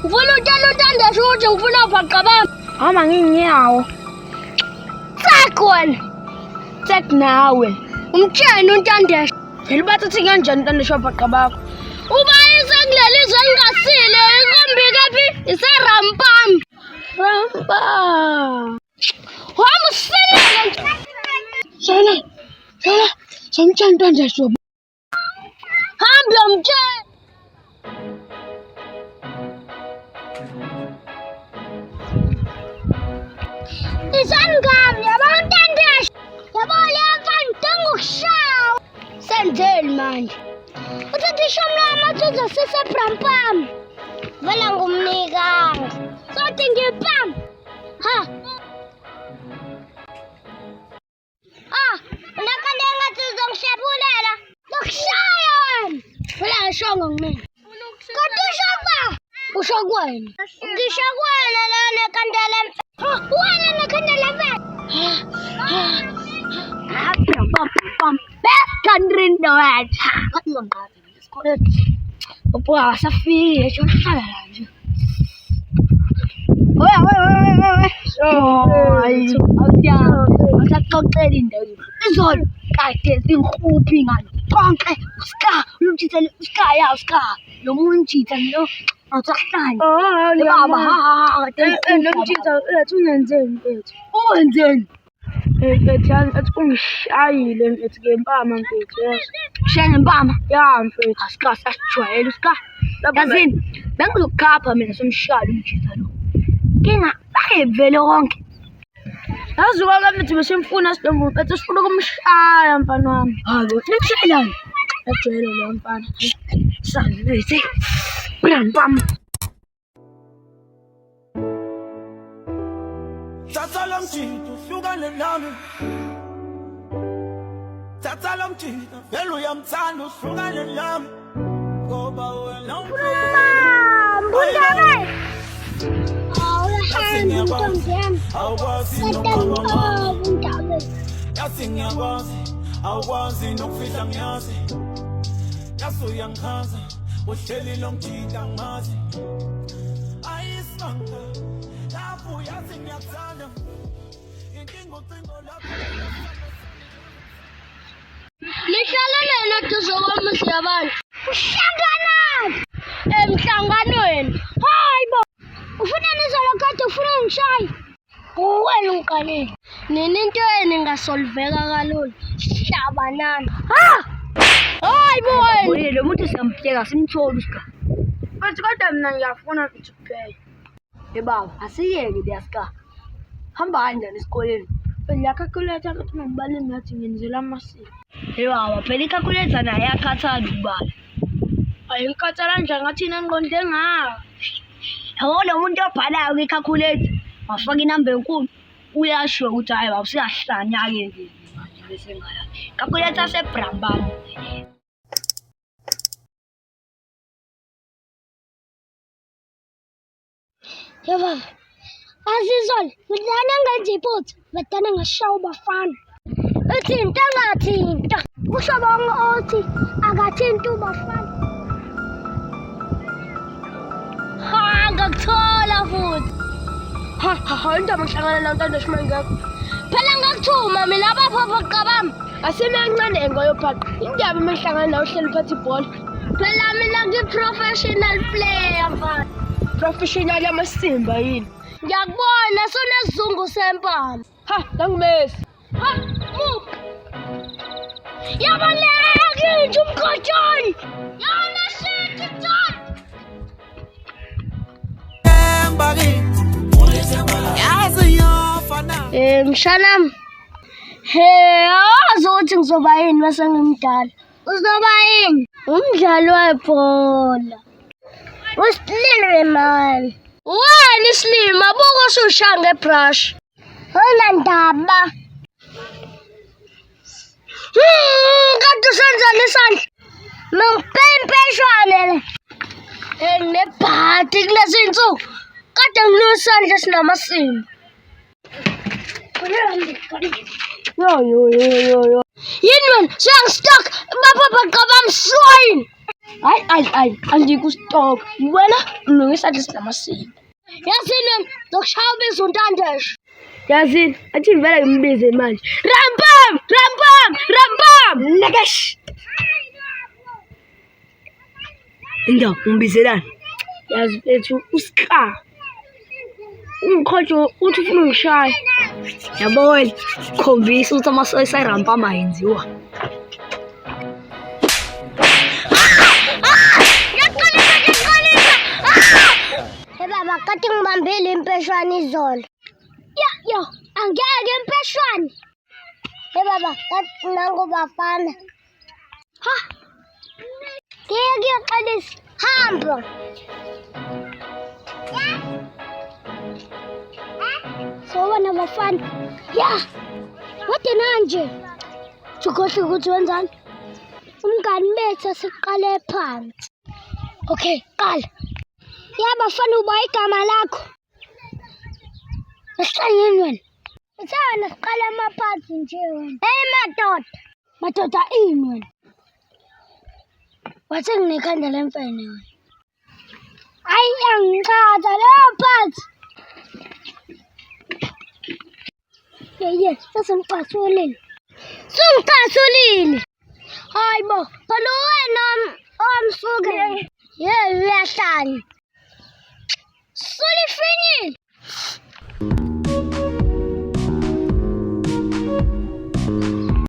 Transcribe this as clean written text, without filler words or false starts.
ufuna utshela uTandesha ukuthi ngifuna ubhaqabamba. Hamba nginyawo. Sakona. Nawe. Umtsheni uTandesha. Phela bathi uthi kanjani uTandesha wabhaqabakho? Uba isekuleli izwe engasile ikombi kaphi iserampam. Rampa. Hamba usilela. Shana. Somtshani uTandesha. Hamba yomtsheni. Isangami yabo uTandesha. Yabo leyamfana udinga ukushaya. Senzeni manje? Uthatha ishumi lamathuza sisebrampam. Vele ngumnikanga. Sothi ngipam. Ha. Ndakade ngathi uzongishephulela. Ngokushaya wena. Vele ashongo ngimina. Kodwa ushokwa. Ushokwena. Ngishokwena lana kandela. Wena nakandela mfana. Best country in the world. Ngaqhaza esikoleni. Upho asafike shona nje. Oya. Awuyaxoxela indawo. Izolo kade zingkhuphi ngani. Konke uska, umthithele uska ya uska. Lo munthitha lo awusahlani. Baba Lo mthitha ethi ungenzeni mfethu. Ungenzeni? Mfethu athi ungishayile mfethu ngempama mfethu. Shaya ngempama. Ya mfethu. Asika sasijwayele uska. Yazini bengizokhapha mina somshalo umthitha lo. Kina bayevele konke. Yazuka kamfethu besimfuna sidongo mfethu sifuna ukumshaya mfana wami. Hayi, nikushayelani? Ejwayele lo mfana. Sangithi. Bam. Thatha lo mthitho uhlukane nami. Thatha lo mthitho vele uyamthanda uhlukane nami. Ngoba wena Mbundame. awukwazi Mbundame. yathi ngiyakwazi awukwazi nokufihla ngiyazi. Yathi uyangikhaza uhleli lo mthitho angazi. Ayisibanga lapho yathi ngiyakuthanda. Inkinga ucingo lapho. Lihlala lena duze kwamuzi yabantu. Uhlanganani? Emhlanganweni. Hayibo. Ufuna nizolo kade ufuna ngishaya. Wena unkanini. Nini into yeni ngasolveka kalula. Hlabanani. Hayibo wena. Oye lo muntu siyampheka simthole uska. Mfethu kodwa mina ngiyafuna ukuthi kuphela. Baba, asiyeke leska. Hamba kanjani esikoleni? Ngiyakhakuletha ukuthi ngibaleni ngathi ngenzela amasiko. Baba, phela ikhakuletha naye yakhathala ukubala. Ayikhatsala nje ngathi nengqondo ngayo. Yabo lo muntu obhalayo kwikhakuletha. Wafaka inamba enkulu. Uyasho ukuthi hayi baba siyahlanya ke manje bese ngala. Kalkuletha sebrambani. Yebo. Azizol, ngidlana ngenze iphutha, bedana ngashawa bafana. Uthinta ngathinta. Kusho bonke othi akathinta ubafana. Ngakuthola futhi. Into amahlangana noNtandesha mangakho. Phela ngakuthuma mina abapha qabami. Asemencane ngoyophaqa. Indaba mehlangana nawe uhleli phansi ibhola. Phela mina ngi-professional player mfana. Professional yamasimba yini? Ngiyakubona sonesizungu sempama. Ngangimesi. Move. Yabaleka nje umkhotshoni. Yana shit John. Yazi yofana. Mshanam. Awazi ukuthi ngizoba yini bese ngimdala. Uzoba yini? Umdlalo webhola. Usilile mali. Wena isilima buko usushaya ngebrush. Unandaba. Kanti usenzani isandla? Mengipempeshwane le. Nebhati kulezi insuku. Kade nginosandla sinamasimba. Yo. Yini wena? Siyangistuck. Baba baqaba mswine. Hayi, angikustop. Wena ulungisa athi sinamasiko. Yazini ngizokushaya ubiza uNtandeshe. Yazini, athi vele ngimbize manje. Rampam! Nekesh. Indaba ungibizelani? Yazi lethu uSka. Ungikhojo uthi ufuna ungishaya. Yabona, khombisa ukuthi amasoyisa irampa amayenziwa. Hey baba, kati ngibambile impeshwane izolo. Yo, angeke impeshwane. Hey baba, kati nangu bafana. Ha. Ngiyaxolisa. Hamba. Sawona bafana. Ya. Wade nanje. Jukhohle ukuthi wenzani? Umngani bethu asiqale phansi. Okay, qala. Yaba bafana uba igama lakho. Esihlangeni wena. Ithana siqala amaphansi nje wena. Hey madoda ini wena. Wathi nginekhanda lemfene wena. Hayi angiqhatha leyo phansi. Ye, sesimxasulile. Sungixasulile. Hayibo, phela wena omsuke. Ye uyahlanya. Sulifinyile.